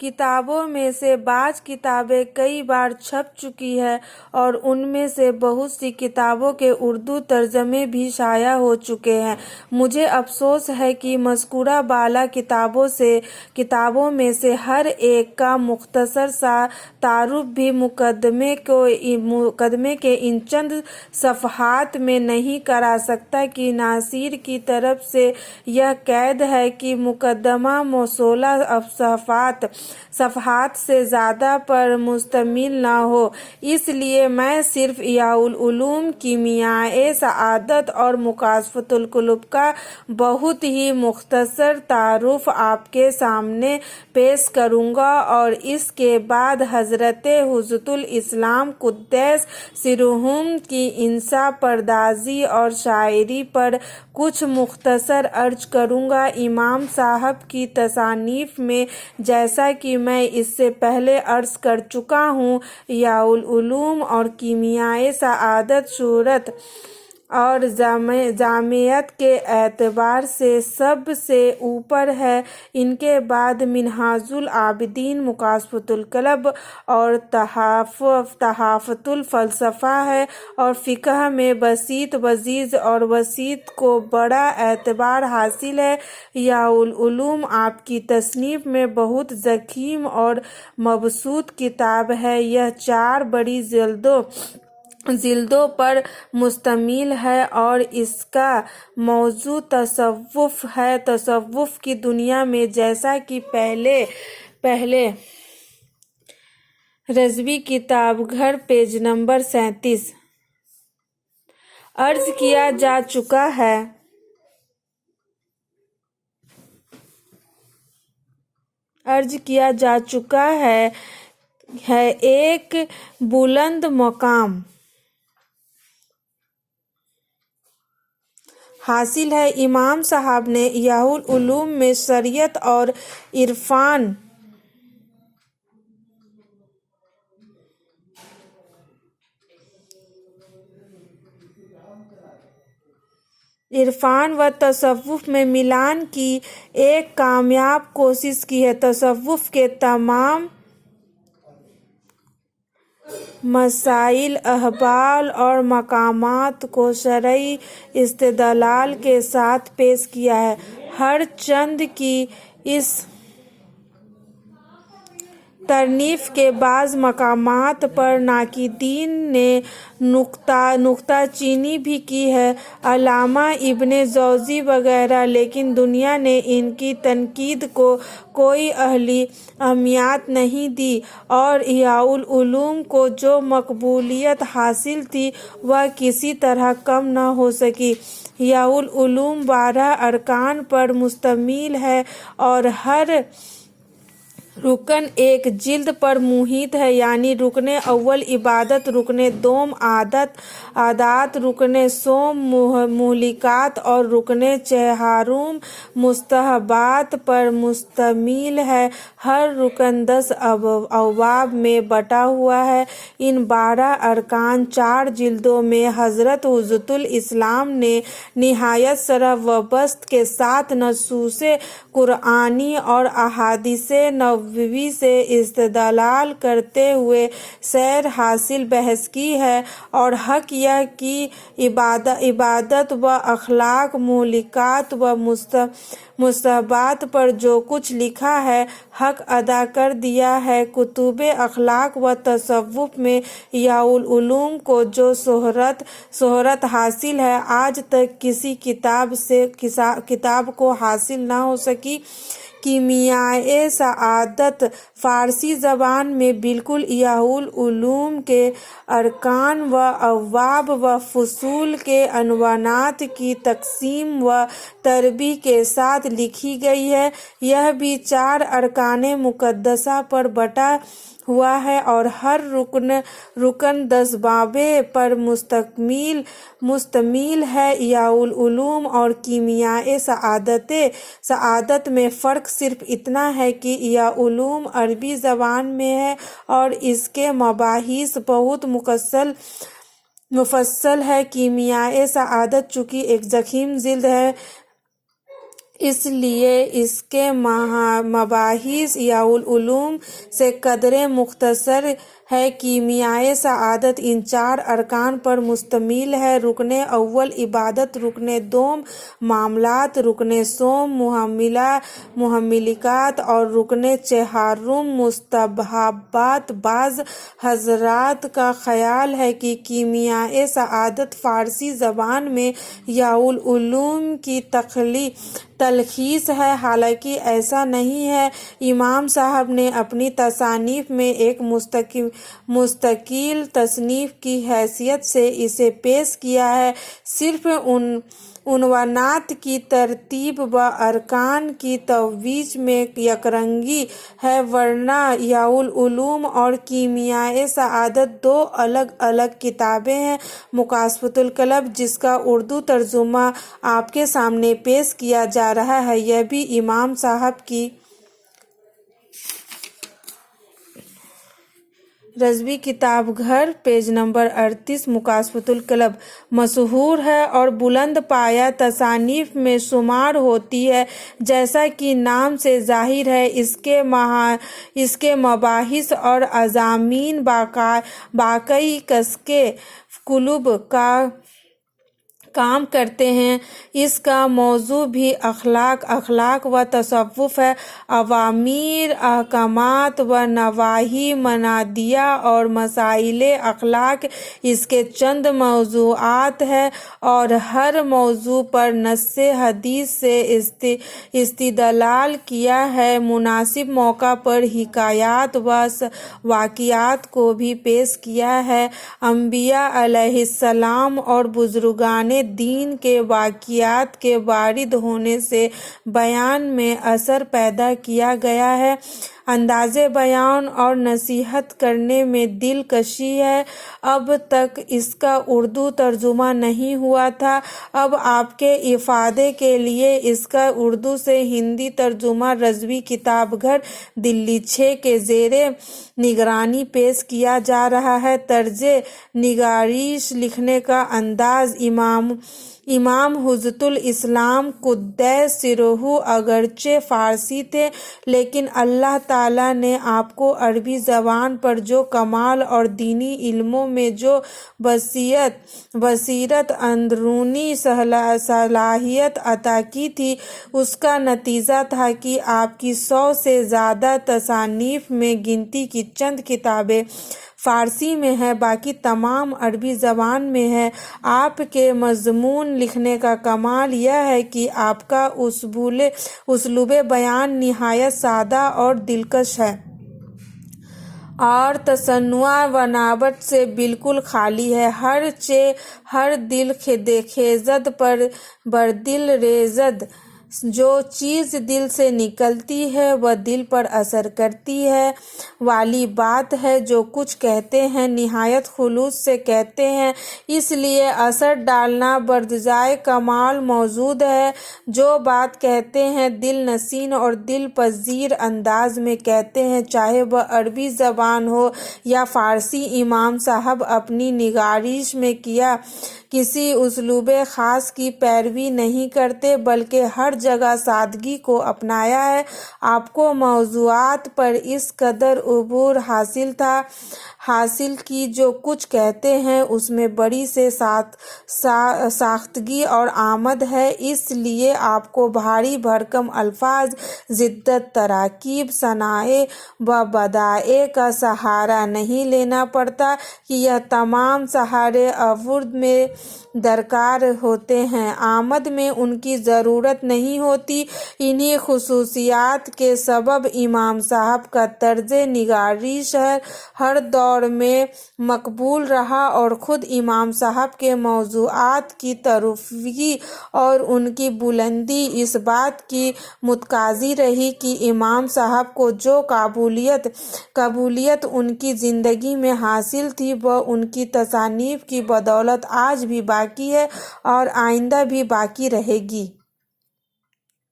کتابوں میں سے بعض کتابیں کئی بار چھپ چکی ہیں اور ان میں سے بہت سی کتابوں کے اردو ترجمے بھی شائع ہو چکے ہیں۔ مجھے افسوس ہے کہ مذکورہ بالا کتابوں میں سے ہر ایک کا مختصر سا تعارف بھی مقدمے کے ان چند صفحات میں نہیں کرا سکتا کہ ناصر کی طرف سے یہ قید ہے کہ مقدمہ 16 صفحات سے زیادہ پر مشتمل نہ ہو۔ اس لیے میں صرف احیاء العلوم، کیمیائے سعادت اور مکاشفۃ القلوب کا بہت ہی مختصر تعارف آپ کے سامنے پیش کروں گا اور اس کے بعد حضرت حجۃ الاسلام قدس سرہم کی انشاء پردازی اور شاعری پر کچھ مختصر عرض کروں گا۔ امام صاحب کی تصانیف میں جیسا کہ میں اس سے پہلے عرض کر چکا ہوں، احیاء العلوم اور کیمیائے سعادت شہرت اور جامعیت کے اعتبار سے سب سے اوپر ہے۔ ان کے بعد منہاج العابدین، مکاشفۃ القلب اور تحفۃ الفلاسفہ ہے اور فقہ میں بسیط وجیز اور وسیط کو بڑا اعتبار حاصل ہے۔ احیاء العلوم آپ کی تصنیف میں بہت ضخیم اور مبسوط کتاب ہے۔ یہ 4 بڑی جلدوں پر مشتمل ہے اور اس کا موضوع تصوف ہے۔ تصوف کی دنیا میں جیسا کہ پہلے رضوی کتاب گھر پیج نمبر 37 عرض کیا جا چکا ہے ایک بلند مقام حاصل ہے۔ امام صاحب نے احیاء العلوم میں شریعت اور عرفان و تصوف میں ملان کی ایک کامیاب کوشش کی ہے۔ تصوف کے تمام مسائل، احوال اور مقامات کو شرعی استدلال کے ساتھ پیش کیا ہے۔ ہر چند کی اس تصنیف کے بعض مقامات پر ناقدین نے نکتہ چینی بھی کی ہے، علامہ ابن جوزی وغیرہ، لیکن دنیا نے ان کی تنقید کو کوئی اہمیت نہیں دی اور احیاء العلوم کو جو مقبولیت حاصل تھی وہ کسی طرح کم نہ ہو سکی۔ احیاء العلوم 12 ارکان پر مشتمل ہے اور ہر رکن ایک جلد پر محیط ہے، یعنی رکن اول عبادت، رکن دوم عادات، رکن سوم مہلکات اور رکن چہارم مستحبات پر مشتمل ہے۔ ہر رکن 10 ابواب میں بٹا ہوا ہے۔ ان 12 ارکان 4 جلدوں میں حضرت حجۃ الاسلام نے نہایت شرح و بسط کے ساتھ نصوص قرآنی اور احادیث نبوی سے استدلال کرتے ہوئے شرح حاصل بحث کی ہے اور حق یہ کہ عبادت و اخلاق، مہلکات و مستحبات پر جو کچھ لکھا ہے حق ادا کر دیا ہے۔ کتب اخلاق و تصوف میں احیاء العلوم کو جو شہرت حاصل ہے آج تک کسی کتاب کو حاصل نہ ہو سکی۔ کیمیائے سعادت فارسی زبان میں بالکل احیاء العلوم کے ارکان و ابواب و فصول کے عنوانات کی تقسیم و ترتیب کے ساتھ لکھی گئی ہے۔ یہ بھی 4 ارکان مقدسہ پر بٹا ہوا ہے اور ہر رکن 10 باب پر مشتمل ہے۔ احیاء العلوم اور کیمیائے سعادت میں فرق صرف اتنا ہے کہ احیاء العلوم عربی زبان میں ہے اور اس کے مباحث بہت مفصل ہے۔ کیمیائے سعادت چونکہ ایک ضخیم جلد ہے اس لیے اس کے مباحث ضیاء العلوم سے قدرے مختصر ہے۔ کیمیائے سعادت ان 4 ارکان پر مشتمل ہے: رکن اول عبادت، رکن دوم معاملات، رکن سوم مہملکات اور رکن چہارم مستحبات۔ بعض حضرات کا خیال ہے کہ کیمیائے سعادت فارسی زبان میں ضیاء العلوم کی تلخیص ہے، حالانکہ ایسا نہیں ہے۔ امام صاحب نے اپنی تصانیف میں ایک مستقل تصنیف کی حیثیت سے اسے پیش کیا ہے۔ صرف عنوانات کی ترتیب و ارکان کی تجویز میں یکرنگی ہے، ورنہ ضیاء العلوم اور کیمیائے سعادت 2 الگ الگ کتابیں ہیں۔ مکاشفۃ القلب، جس کا اردو ترجمہ آپ کے سامنے پیش کیا جا رہا ہے، یہ بھی امام صاحب کی رضوی کتاب گھر، پیج نمبر 38۔ مکاشفۃ القلب مشہور ہے اور بلند پایہ تصانیف میں شمار ہوتی ہے۔ جیسا کہ نام سے ظاہر ہے، اس کے مباحث اور مضامین باقی کسکے قلوب کا کام کرتے ہیں۔ اس کا موضوع بھی اخلاق و تصوف ہے۔ اوامر، احکامات و نواہی، منادیہ اور مسائل اخلاق اس کے چند موضوعات ہیں، اور ہر موضوع پر نص حدیث سے استدلال کیا ہے۔ مناسب موقع پر حکایات و واقعات کو بھی پیش کیا ہے۔ انبیاء علیہ السلام اور بزرگان دین کے واقعات کے وارد ہونے سے بیان میں اثر پیدا کیا گیا ہے۔ انداز بیان اور نصیحت کرنے میں دلکشی ہے۔ اب تک اس کا اردو ترجمہ نہیں ہوا تھا۔ اب آپ کے افادے کے لیے اس کا اردو سے ہندی ترجمہ رضوی کتاب گھر، دلی 6 کے زیر نگرانی پیش کیا جا رہا ہے۔ طرز نگارش، لکھنے کا انداز امام حجۃ الاسلام قدس سرہ اگرچہ فارسی تھے، لیکن اللہ تعالیٰ نے آپ کو عربی زبان پر جو کمال اور دینی علموں میں جو بصیرت، اندرونی صلاحیت عطا کی تھی، اس کا نتیجہ تھا کہ آپ کی 100 سے زیادہ تصانیف میں گنتی کی چند کتابیں فارسی میں ہیں، باقی تمام عربی زبان میں ہیں۔ آپ کے مضمون لکھنے کا کمال یہ ہے کہ آپ کا اسلوب بیان نہایت سادہ اور دلکش ہے، اور تصنع و نبوت سے بالکل خالی ہے۔ ہر دل خیزد پر بردل ریزد، جو چیز دل سے نکلتی ہے وہ دل پر اثر کرتی ہے والی بات ہے۔ جو کچھ کہتے ہیں نہایت خلوص سے کہتے ہیں، اس لیے اثر ڈالنا بجائے کمال موجود ہے۔ جو بات کہتے ہیں دل نشین اور دل پذیر انداز میں کہتے ہیں، چاہے وہ عربی زبان ہو یا فارسی۔ امام صاحب اپنی نگارش میں کسی اسلوب خاص کی پیروی نہیں کرتے، بلکہ ہر جگہ سادگی کو اپنایا ہے۔ آپ کو موضوعات پر اس قدر عبور حاصل کی جو کچھ کہتے ہیں اس میں بڑی سے ساختگی اور آمد ہے، اس لیے آپ کو بھاری بھرکم الفاظ، جدت تراکیب، صنائع و بدائع کا سہارا نہیں لینا پڑتا کہ یہ تمام سہارے اورد میں درکار ہوتے ہیں، آمد میں ان کی ضرورت نہیں ہوتی۔ انہی خصوصیات کے سبب امام صاحب کا طرز نگارش ہر دور میں مقبول رہا، اور خود امام صاحب کے موضوعات کی ترفیع اور ان کی بلندی اس بات کی متقاضی رہی کہ امام صاحب کو جو قبولیت ان کی زندگی میں حاصل تھی، وہ ان کی تصانیف کی بدولت آج بھی باقی ہے اور آئندہ بھی باقی رہے گی۔